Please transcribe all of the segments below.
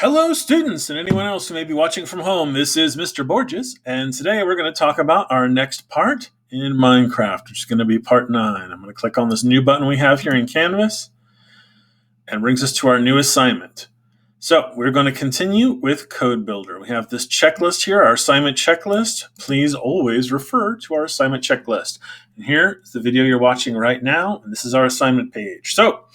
Hello, students, and anyone else who may be watching from home. This is Mr. Borges, and today we're going to talk about our next part in Minecraft, which is going to be part 9. I'm going to click on this new button we have here in Canvas, and it brings us to our new assignment. So we're going to continue with Code Builder. We have this checklist here, our assignment checklist. Please always refer to our assignment checklist. And here is the video you're watching right now, and this is our assignment page. So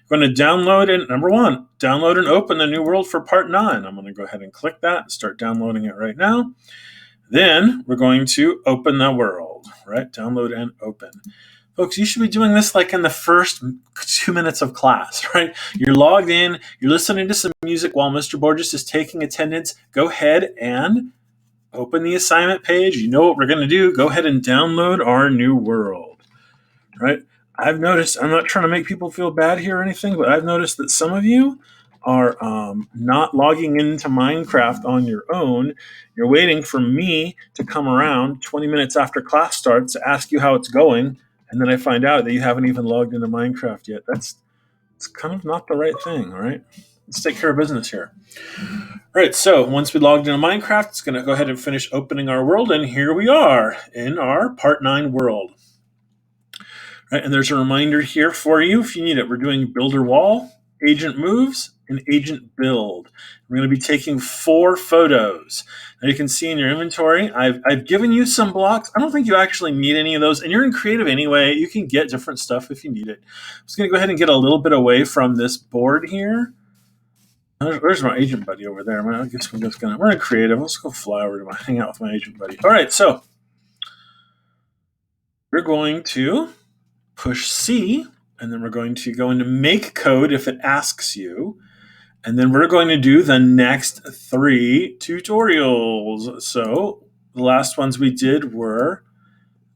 we're going to download, and number 1, download and open the new world for part 9. I'm going to go ahead and click that and start downloading it right now. Then we're going to open the world, right? Download and open. Folks, you should be doing this like in the first 2 minutes of class, right? You're logged in, you're listening to some music while Mr. Borges is taking attendance. Go ahead and open the assignment page. You know what we're going to do. Go ahead and download our new world, right? I've noticed, I'm not trying to make people feel bad here or anything, but I've noticed that some of you are not logging into Minecraft on your own. You're waiting for me to come around 20 minutes after class starts to ask you how it's going. And then I find out that you haven't even logged into Minecraft yet. It's kind of not the right thing, all right? Let's take care of business here. All right, so once we logged into Minecraft, it's going to go ahead and finish opening our world. And here we are in our Part 9 world. All right, and there's a reminder here for you if you need it. We're doing Builder Wall, Agent Moves, and Agent Build. We're going to be taking 4 photos. Now you can see in your inventory, I've given you some blocks. I don't think you actually need any of those. And you're in creative anyway. You can get different stuff if you need it. I'm just going to go ahead and get a little bit away from this board here. There's my agent buddy over there. I guess we're in creative. Let's go fly over to hang out with my agent buddy. All right, so we're going to push C, and then we're going to go into make code if it asks you. And then we're going to do the next 3 tutorials. So the last ones we did were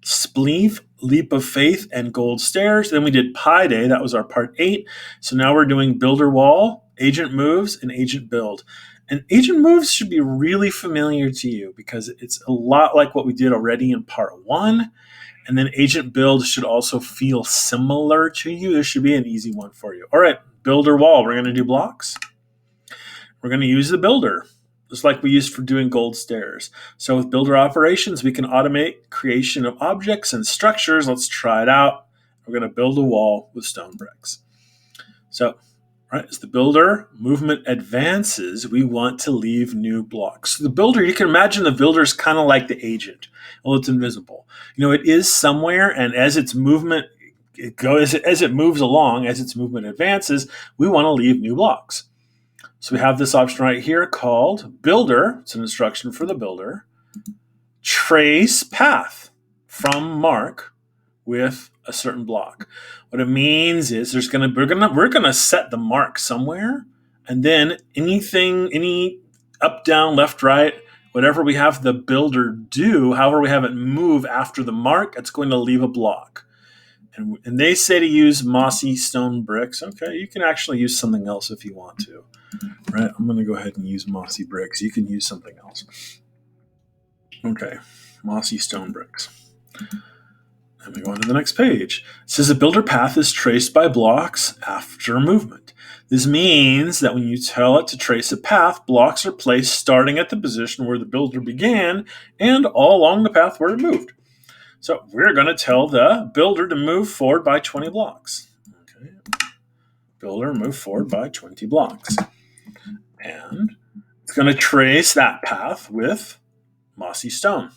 Spleef, Leap of Faith, and Gold Stairs. Then we did Pi Day. That was our part 8. So now we're doing Builder Wall, Agent Moves, and Agent Build. And Agent Moves should be really familiar to you because it's a lot like what we did already in part 1. And then Agent Build should also feel similar to you. This should be an easy one for you. All right, Builder Wall. We're going to do blocks. We're going to use the builder, just like we used for doing Gold Stairs. So with builder operations, we can automate creation of objects and structures. Let's try it out. We're going to build a wall with stone bricks. So, right, as the builder movement advances, we want to leave new blocks. So the builder, you can imagine the builder is kind of like the agent. Well, it's invisible. You know, it is somewhere, and as its movement as it moves along, as its movement advances, we want to leave new blocks. So we have this option right here called Builder. It's an instruction for the builder. Trace path from mark with a certain block. What it means is we're gonna set the mark somewhere, and then any up, down, left, right, whatever we have the builder do, however we have it move after the mark, it's going to leave a block. And they say to use mossy stone bricks. Okay, you can actually use something else if you want to. Right, I'm going to go ahead and use mossy bricks. You can use something else. Okay, mossy stone bricks. And we go on to the next page. It says the builder path is traced by blocks after movement. This means that when you tell it to trace a path, blocks are placed starting at the position where the builder began and all along the path where it moved. So we're going to tell the builder to move forward by 20 blocks. Okay. Builder, move forward by 20 blocks. And it's going to trace that path with mossy stone.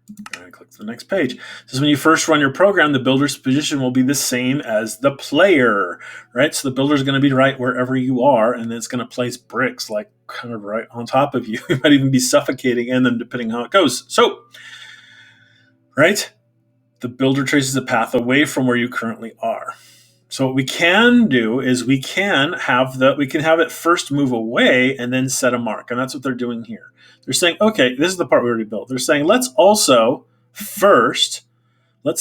I'm going to click to the next page. It says when you first run your program, the builder's position will be the same as the player, right? So the builder is going to be right wherever you are, and then it's going to place bricks like kind of right on top of you. You might even be suffocating in them depending how it goes. So, right, the builder traces a path away from where you currently are. So what we can do is we can have it first move away and then set a mark. And that's what they're doing here. They're saying, okay, this is the part we already built. They're saying, let's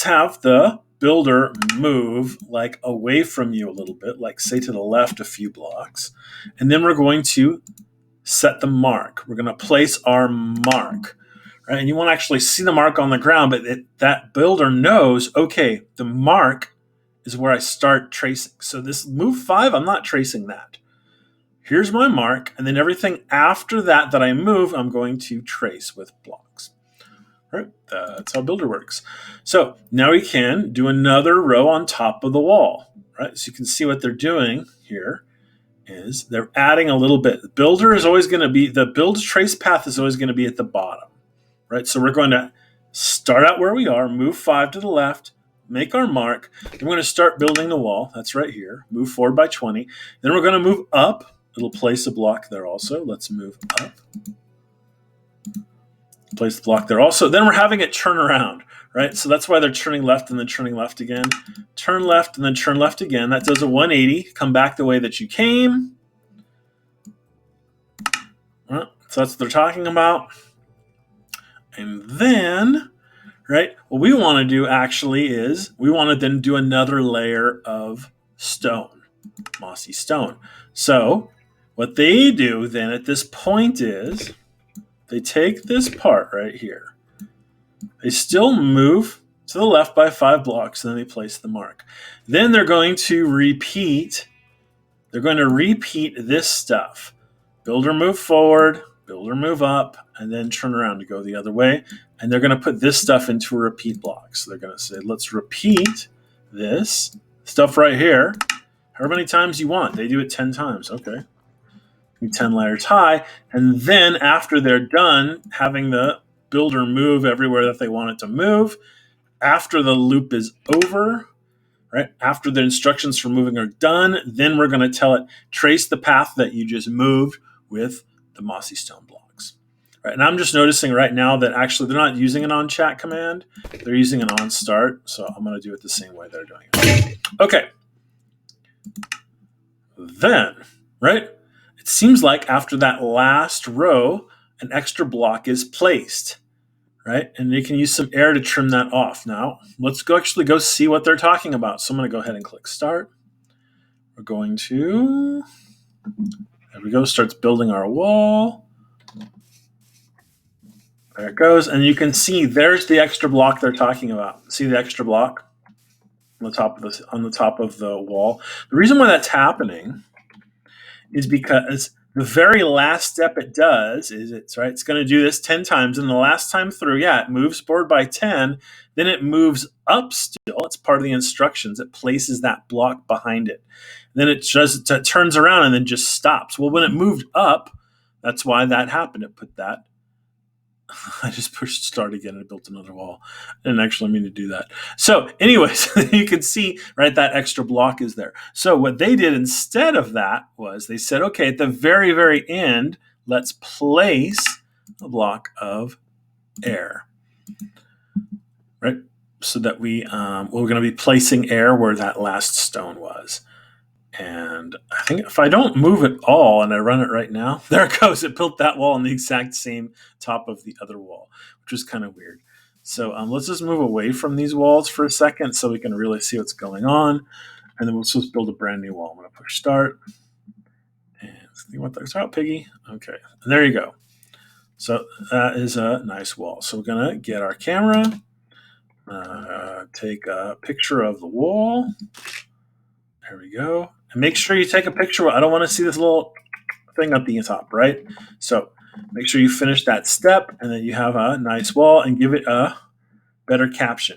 have the builder move like away from you a little bit, like say to the left a few blocks. And then we're going to set the mark. We're going to place our mark. Right? And you won't actually see the mark on the ground, but that builder knows, okay, the mark is where I start tracing. So this move 5, I'm not tracing that. Here's my mark, and then everything after that I move, I'm going to trace with blocks. Right? That's how Builder works. So now we can do another row on top of the wall. Right? So you can see what they're doing here is they're adding a little bit. The builder is always going to be, the build trace path is always going to be at the bottom. Right? So we're going to start out where we are, move 5 to the left, make our mark. Then we're going to start building the wall. That's right here. Move forward by 20. Then we're going to move up. It'll place a block there also. Let's move up. Place the block there also. Then we're having it turn around, right? So that's why they're turning left and then turning left again. Turn left and then turn left again. That does a 180. Come back the way that you came. Right? So that's what they're talking about. And then, right, what we want to do actually is we want to then do another layer of stone, mossy stone. So what they do then at this point is they take this part right here. They still move to the left by 5 blocks, and then they place the mark. Then they're going to repeat. They're going to repeat this stuff. Builder move forward, builder move up, and then turn around to go the other way. And they're going to put this stuff into a repeat block. So they're going to say, let's repeat this stuff right here. However many times you want. They do it 10 times. Okay. 10 layers high. And then after they're done having the builder move everywhere that they want it to move, after the loop is over, right, after the instructions for moving are done, then we're going to tell it, trace the path that you just moved with the mossy stone blocks. Right, and I'm just noticing right now that actually they're not using an on chat command. They're using an on start. So I'm going to do it the same way they're doing it. Okay. Then, right, it seems like after that last row, an extra block is placed, right? And you can use some air to trim that off. Now, let's actually go see what they're talking about. So I'm going to go ahead and click start. We're going to, there we go, starts building our wall. There it goes. And you can see there's the extra block they're talking about. See the extra block on the top of the wall? The reason why that's happening is because the very last step it does is it's going to do this 10 times, and the last time through, it moves forward by 10, then it moves up still. It's part of the instructions. It places that block behind it. Then it turns around and then just stops. Well, when it moved up, that's why that happened. It put that. I just pushed start again and built another wall. I didn't actually mean to do that. So anyways, you can see, right, that extra block is there. So what they did instead of that was they said, okay, at the very, very end, let's place a block of air, right? So that we're going to be placing air where that last stone was. And I think if I don't move it all and I run it right now, there it goes. It built that wall on the exact same top of the other wall, which is kind of weird. So let's just move away from these walls for a second so we can really see what's going on. And then we'll just build a brand new wall. I'm going to push start. And you want those out, Piggy? Okay. And there you go. So that is a nice wall. So we're going to get our camera, take a picture of the wall. There we go. And make sure you take a picture. I don't want to see this little thing at the top, right? So make sure you finish that step and then you have a nice wall and give it a better caption,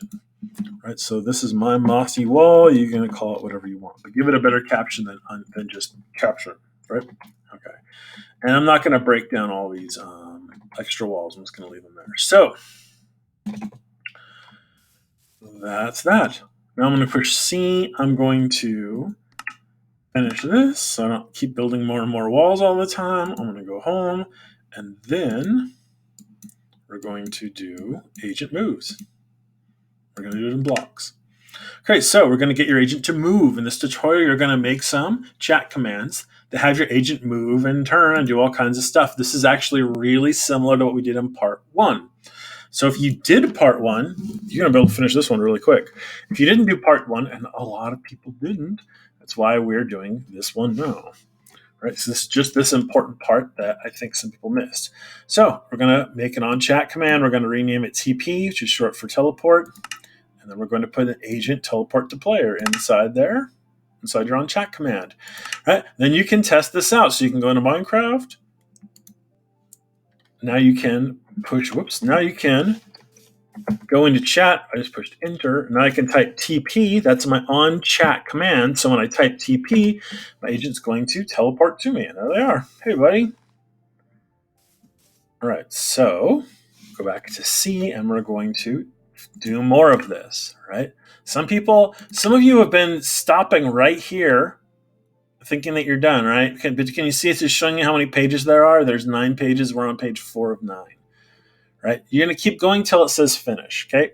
right? So this is my mossy wall. You're going to call it whatever you want, but give it a better caption than just capture, right? Okay. And I'm not going to break down all these extra walls. I'm just going to leave them there. So that's that. Now I'm going to push C. I'm going to finish this so I don't keep building more and more walls all the time. I'm going to go home, and then we're going to do agent moves. We're going to do it in blocks. Okay, so we're going to get your agent to move. In this tutorial, you're going to make some chat commands that have your agent move and turn and do all kinds of stuff. This is actually really similar to what we did in part 1. So if you did part 1, you're going to be able to finish this one really quick. If you didn't do part 1, and a lot of people didn't, that's why we're doing this one now. Right? So this is just this important part that I think some people missed. So we're going to make an on-chat command. We're going to rename it TP, which is short for teleport. And then we're going to put an agent teleport to player inside there. inside your on chat command. Right? Then you can test this out. So you can go into Minecraft. Now you can now you can go into chat. I just pushed enter. Now I can type TP. That's my on chat command. So when I type TP, my agent's going to teleport to me. And there they are. Hey, buddy. All right. So go back to C, and we're going to do more of this, right? Some of you have been stopping right here thinking that you're done, right? But can you see it's just showing you how many pages there are? There's 9 pages. We're on page 4 of 9, right? You're going to keep going till it says finish, okay?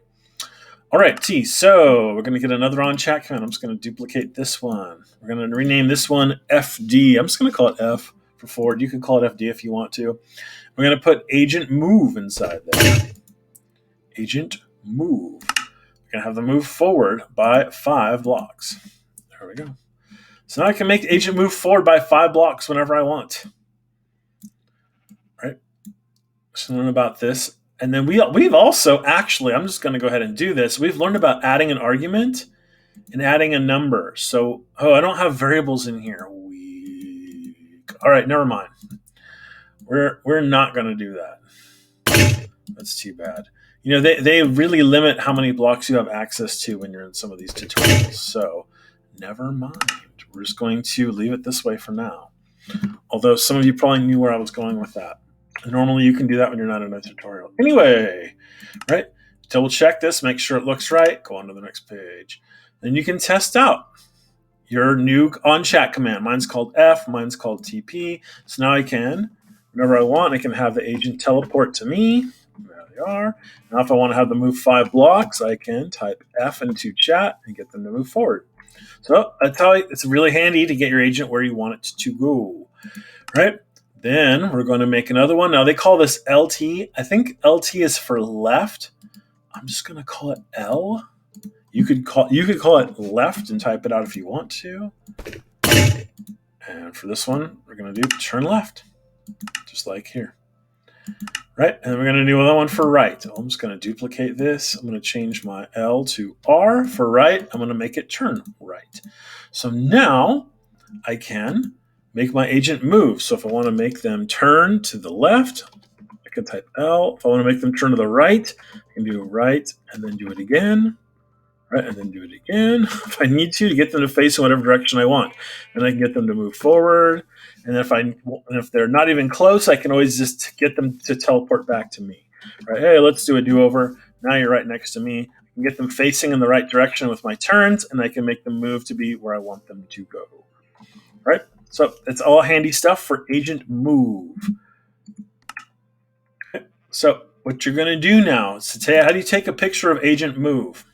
All right, T. So we're going to get another on chat command. I'm just going to duplicate this one. We're going to rename this one FD. I'm just going to call it F for forward. You can call it FD if you want to. We're going to put agent move inside there. Agent move. We're going to have them move forward by 5 blocks. There we go. So now I can make the agent move forward by 5 blocks whenever I want. Right? So learn about this. And then we've also actually, I'm just going to go ahead and do this. We've learned about adding an argument and adding a number. So, I don't have variables in here. All right, never mind. We're not going to do that. That's too bad. They really limit how many blocks you have access to when you're in some of these tutorials. So never mind. We're just going to leave it this way for now. Although some of you probably knew where I was going with that. Normally you can do that when you're not in a tutorial. Anyway, right? Double check this, make sure it looks right, go on to the next page. Then you can test out your new on chat command. Mine's called F, mine's called TP. So now I can, whenever I want, I can have the agent teleport to me. There they are. Now if I want to have them move 5 blocks, I can type F into chat and get them to move forward. So that's how it's really handy to get your agent where you want it to go, right? Then we're going to make another one. Now they call this LT. I think LT is for left. I'm just going to call it L. You could call it left and type it out if you want to. And for this one, we're going to do turn left, just like here. Right? And then we're going to do another one for right. I'm just going to duplicate this. I'm going to change my L to R for right. I'm going to make it turn right. So now I can make my agent move. So if I want to make them turn to the left, I can type L. If I want to make them turn to the right, I can do right and then do it again. Right, and then do it again if I need to get them to face in whatever direction I want. And I can get them to move forward. And if they're not even close, I can always just get them to teleport back to me. Right? Hey, let's do a do-over. Now you're right next to me. I can get them facing in the right direction with my turns, and I can make them move to be where I want them to go. Right? So it's all handy stuff for agent move. Okay. So what you're going to do now is to tell you how do you take a picture of agent move.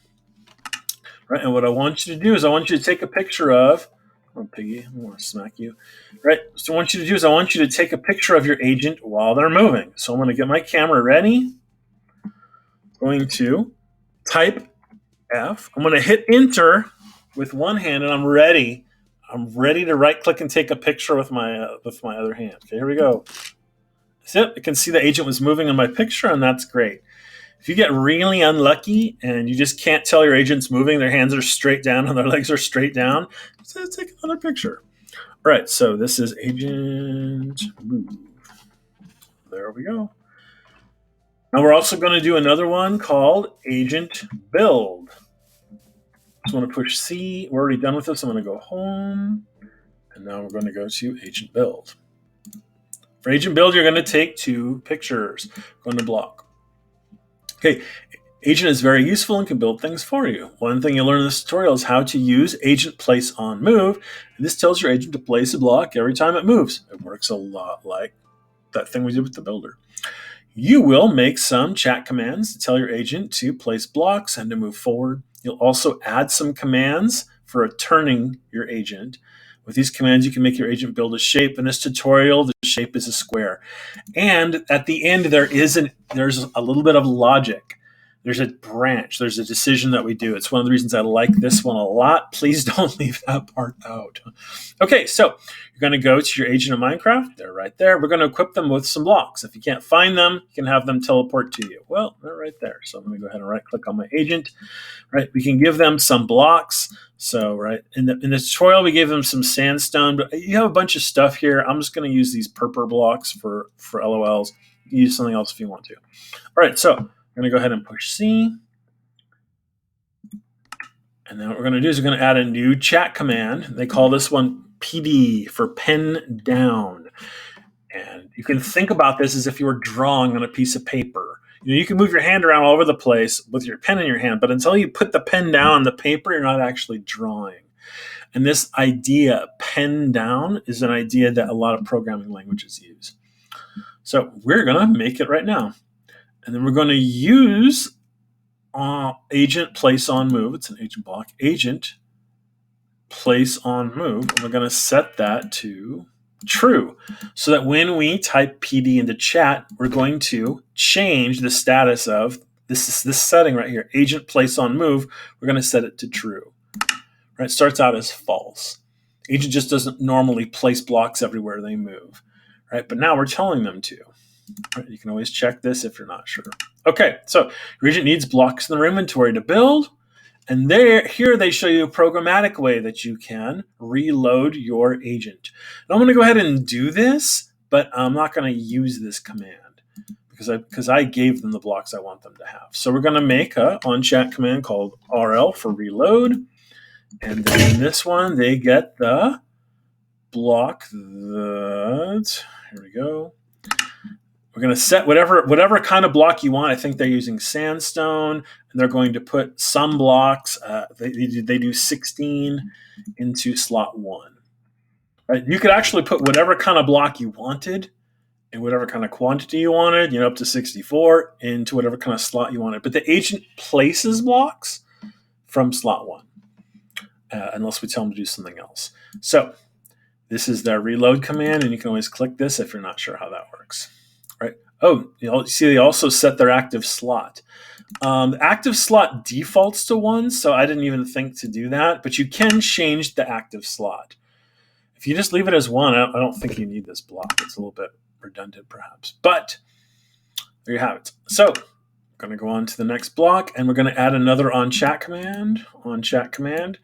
Right, and what I want you to do is I want you to take a picture of, oh, Piggy, I want to smack you. Right, so what I want you to do is I want you to take a picture of your agent while they're moving. So I'm going to get my camera ready. I'm going to type F. I'm going to hit enter with one hand, and I'm ready. I'm ready to right click and take a picture with my other hand. Okay, here we go. So you can see the agent was moving in my picture, and that's great. If you get really unlucky and you just can't tell your agent's moving, their hands are straight down and their legs are straight down, so take another picture. All right, so this is agent move. There we go. Now we're also going to do another one called agent build. So I'm going to push C. We're already done with this. I'm going to go home. And now we're going to go to agent build. For agent build, you're going to take 2 pictures. Go into block. Okay, agent is very useful and can build things for you. One thing you'll learn in this tutorial is how to use agent place on move. And this tells your agent to place a block every time it moves. It works a lot like that thing we did with the builder. You will make some chat commands to tell your agent to place blocks and to move forward. You'll also add some commands for turning your agent. With these commands, you can make your agent build a shape. In this tutorial, the shape is a square. And at the end, there's a little bit of logic. there's a branch, there's a decision that we do. It's one of the reasons I like this one a lot. Please don't leave that part out. Okay, so you're going to go to your agent in Minecraft. They're right there. We're going to equip them with some blocks. If you can't find them, you can have them teleport to you. Well, they're right there. So I'm going to go ahead and right click on my agent. Right, we can give them some blocks. So right in the tutorial, we gave them some sandstone, but you have a bunch of stuff here. I'm just going to use these purple blocks for LOLs. You can use something else if you want to. All right, so I'm going to go ahead and push C. And then what we're going to do is we're going to add a new chat command. They call this one PD for pen down. And you can think about this as if you were drawing on a piece of paper. You can move your hand around all over the place with your pen in your hand, but until you put the pen down on the paper, you're not actually drawing. And this idea, pen down, is an idea that a lot of programming languages use. So we're going to make it right now. And then we're going to use agent place on move. It's an agent block. Agent place on move. And we're going to set that to true, so that when we type PD into chat, we're going to change the status of this setting right here, agent place on move. We're going to set it to true. Right? It starts out as false. Agent just doesn't normally place blocks everywhere they move. Right? But now we're telling them to. Right? You can always check this if you're not sure. Okay, so your agent needs blocks in their inventory to build. And here they show you a programmatic way that you can reload your agent. And I'm going to go ahead and do this, but I'm not going to use this command because I gave them the blocks I want them to have. So we're going to make a on-chat command called RL for reload. And then in this one, they get the block that, here we go. We're going to set whatever kind of block you want. I think they're using sandstone, and they're going to put some blocks. They do 16 into slot 1. Right? You could actually put whatever kind of block you wanted and whatever kind of quantity you wanted, up to 64, into whatever kind of slot you wanted. But the agent places blocks from slot 1, unless we tell them to do something else. So this is their reload command, and you can always click this if you're not sure how that works. Right. Oh, you see they also set their active slot. The active slot defaults to 1, so I didn't even think to do that, but you can change the active slot. If you just leave it as 1, I don't think you need this block. It's a little bit redundant perhaps, but there you have it. So I'm going to go on to the next block, and we're going to add another on-chat command. On-chat command.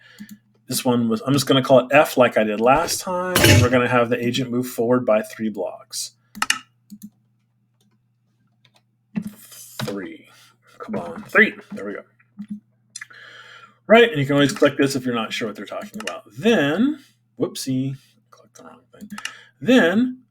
This one I'm just going to call it F like I did last time, and we're going to have the agent move forward by 3 blocks. 3. Come on. 3. There we go. Right, and you can always click this if you're not sure what they're talking about. Then, whoopsie, clicked the wrong thing. Then,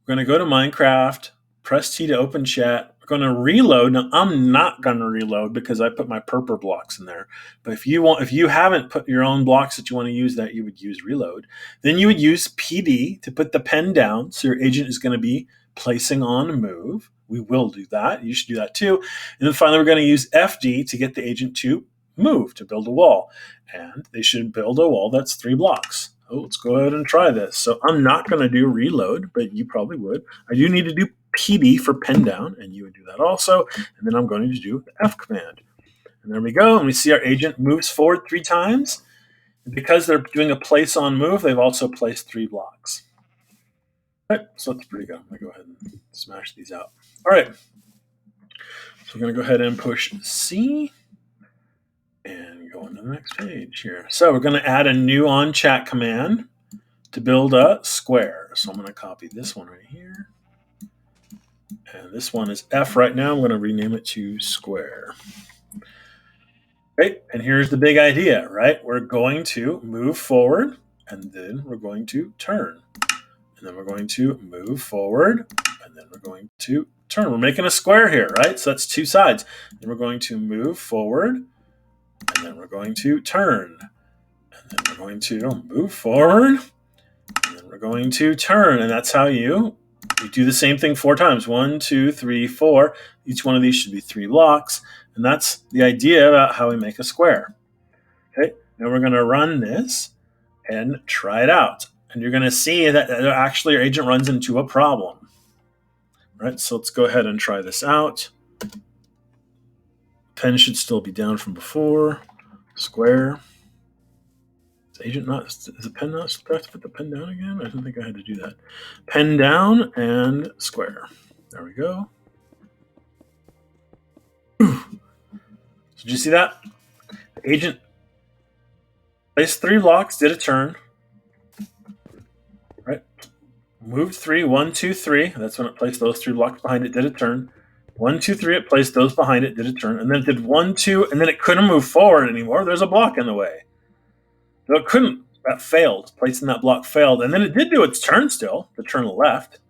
we're going to go to Minecraft, press T to open chat. We're going to reload. Now, I'm not going to reload because I put my purple blocks in there. But if you haven't put your own blocks that you want to use, that you would use reload. Then you would use PD to put the pen down, so your agent is going to be placing on move. We will do that. You should do that too. And then finally, we're going to use FD to get the agent to move, to build a wall. And they should build a wall that's 3 blocks. Oh, let's go ahead and try this. So I'm not going to do reload, but you probably would. I do need to do PD for pen down, and you would do that also. And then I'm going to do the F command. And there we go. And we see our agent moves forward 3 times. And because they're doing a place on move, they've also placed 3 blocks. All right, so that's pretty good. I'm going to go ahead and smash these out. All right, so we're going to go ahead and push C and go on to the next page here. So we're going to add a new on-chat command to build a square. So I'm going to copy this one right here. And this one is F right now. I'm going to rename it to square. Right, and here's the big idea, right? We're going to move forward, and then we're going to turn. And then we're going to move forward, and then we're going to turn. We're making a square here, right? So that's 2 sides. Then we're going to move forward, and then we're going to turn. And then we're going to move forward, and then we're going to turn. And that's how you do the same thing 4 times. 1, 2, 3, 4. Each one of these should be 3 blocks. And that's the idea about how we make a square. Okay, now we're going to run this and try it out. And you're going to see that actually your agent runs into a problem. Right, so let's go ahead and try this out. Pen should still be down from before. Square. Is the pen not supposed to put the pen down again? I didn't think I had to do that. Pen down and square. There we go. So did you see that? The agent placed 3 blocks, did a turn. Right? Moved 3, 1, 2, 3. That's when it placed those 3 blocks behind it, did a turn. 1, 2, 3, it placed those behind it, did a turn. And then it did 1, 2, and then it couldn't move forward anymore. There's a block in the way. So it couldn't. That failed. Placing that block failed. And then it did do its turn still, to turn left,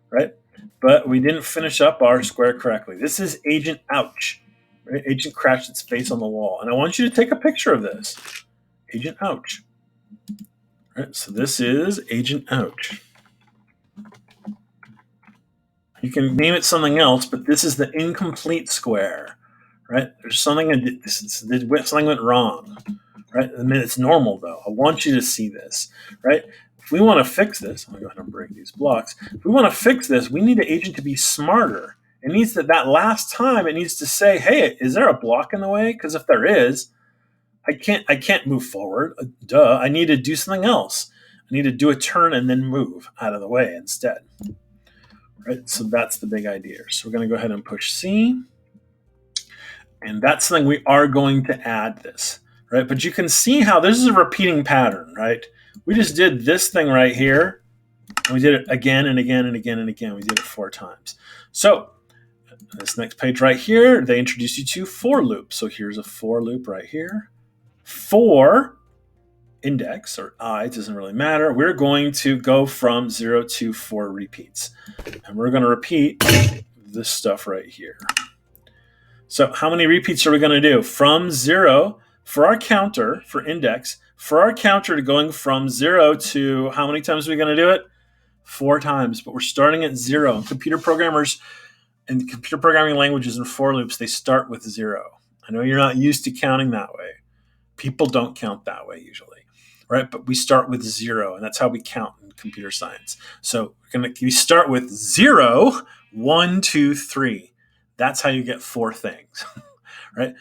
right? But we didn't finish up our square correctly. This is Agent Ouch. Right? Agent crashed its face on the wall. And I want you to take a picture of this. Agent Ouch. Right? So this is Agent Ouch. You can name it something else, but this is the incomplete square. Right? There's something went wrong. Right? I mean, it's normal, though. I want you to see this, right? If we want to fix this, I'm going to go ahead and break these blocks. If we want to fix this, we need the agent to be smarter. It needs that last time, it needs to say, hey, is there a block in the way? Because if there is, I can't move forward. Duh, I need to do something else. I need to do a turn and then move out of the way instead. Right? So that's the big idea. So we're going to go ahead and push C. And that's something we are going to add this. Right? But you can see how this is a repeating pattern, right? We just did this thing right here, and we did it again and again and again and again. We did it 4 times. So this next page right here, they introduce you to for loop. So here's a for loop right here. For index, or I, it doesn't really matter. We're going to go from 0 to 4 repeats. And we're going to repeat this stuff right here. So how many repeats are we going to do? From 0, for our counter, for index, for our counter to going from 0 to how many times are we going to do it? 4 times, but we're starting at 0. Computer programmers and computer programming languages and for loops, they start with 0. I know you're not used to counting that way. People don't count that way usually, right? But we start with 0, and that's how we count in computer science. So we start with 0, 1, 2, 3. That's how you get 4 things, right?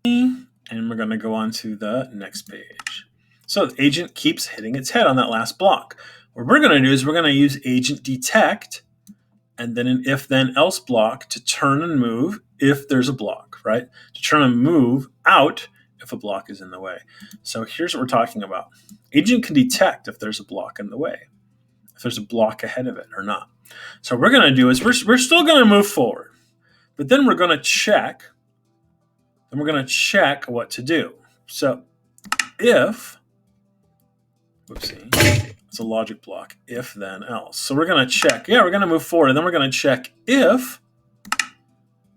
And we're going to go on to the next page. So the agent keeps hitting its head on that last block. What we're going to do is we're going to use agent detect and then an if then else block to turn and move if there's a block, right? To turn and move out if a block is in the way. So here's what we're talking about. Agent can detect if there's a block in the way, if there's a block ahead of it or not. So what we're going to do is we're still going to move forward, but then we're going to check. And we're going to check what to do. So if, it's a logic block, if then else. So we're going to check, we're going to move forward, and then we're going to check if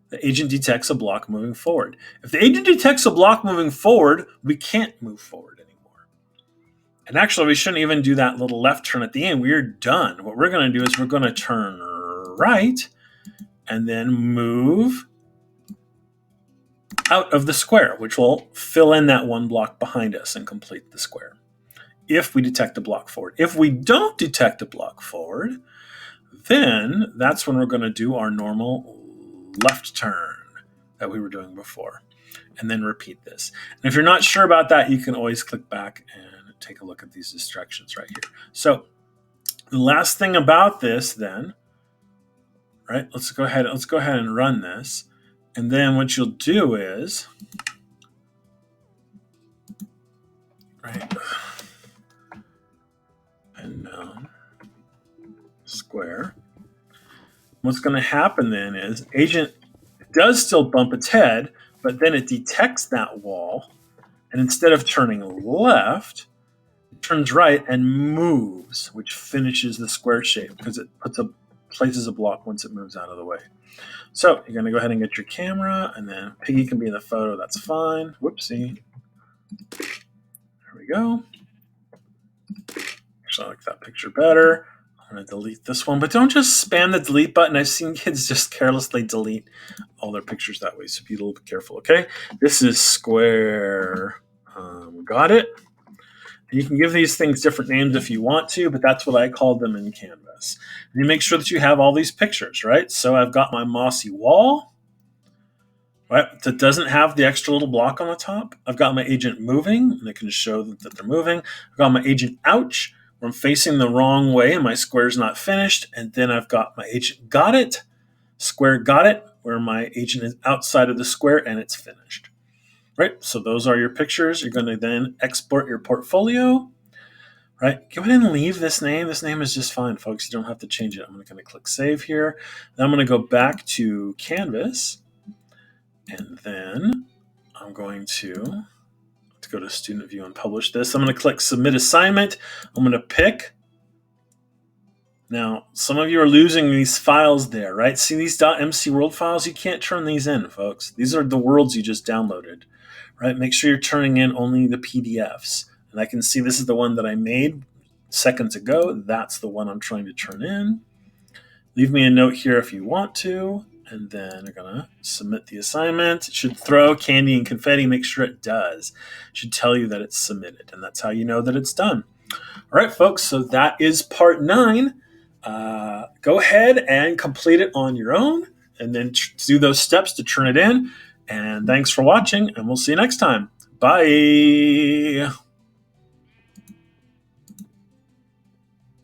the agent detects a block moving forward. If the agent detects a block moving forward, we can't move forward anymore. And actually, we shouldn't even do that little left turn at the end. We're done. What we're going to do is we're going to turn right and then move out of the square, which will fill in that 1 block behind us and complete the square if we detect a block forward. If we don't detect a block forward, then that's when we're going to do our normal left turn that we were doing before, and then repeat this. And if you're not sure about that, you can always click back and take a look at these instructions right here. So the last thing about this then, right, let's go ahead and run this. And then what you'll do is, right, and square. What's going to happen then is agent does still bump its head, but then it detects that wall, and instead of turning left, it turns right and moves, which finishes the square shape because it places a block once it moves out of the way. So you're going to go ahead and get your camera, and then Piggy can be in the photo. That's fine. Whoopsie. There we go. Actually, I like that picture better. I'm going to delete this one, but don't just spam the delete button. I've seen kids just carelessly delete all their pictures that way, so be a little bit careful, okay? This is square. Got it? And you can give these things different names if you want to, but that's what I called them in Canvas. And you make sure that you have all these pictures, right? So I've got my mossy wall, right? That doesn't have the extra little block on the top. I've got my agent moving, and it can show that they're moving. I've got my agent ouch, where I'm facing the wrong way and my square's not finished. And then I've got my agent got it, square got it, where my agent is outside of the square and it's finished. Right? So those are your pictures. You're going to then export your portfolio. Right? Go ahead and leave this name. This name is just fine, folks. You don't have to change it. I'm going to click save here. Then I'm going to go back to Canvas. And then I'm going to go to student view and publish this. I'm going to click submit assignment. I'm going to pick. Now, some of you are losing these files there, right? See these .mc world files? You can't turn these in, folks. These are the worlds you just downloaded, right? Make sure you're turning in only the PDFs. And I can see this is the one that I made seconds ago. That's the one I'm trying to turn in. Leave me a note here if you want to. And then we're going to submit the assignment. It should throw candy and confetti. Make sure it does. It should tell you that it's submitted. And that's how you know that it's done. All right, folks. So that is part 9. Go ahead and complete it on your own. And then do those steps to turn it in. And thanks for watching. And we'll see you next time. Bye.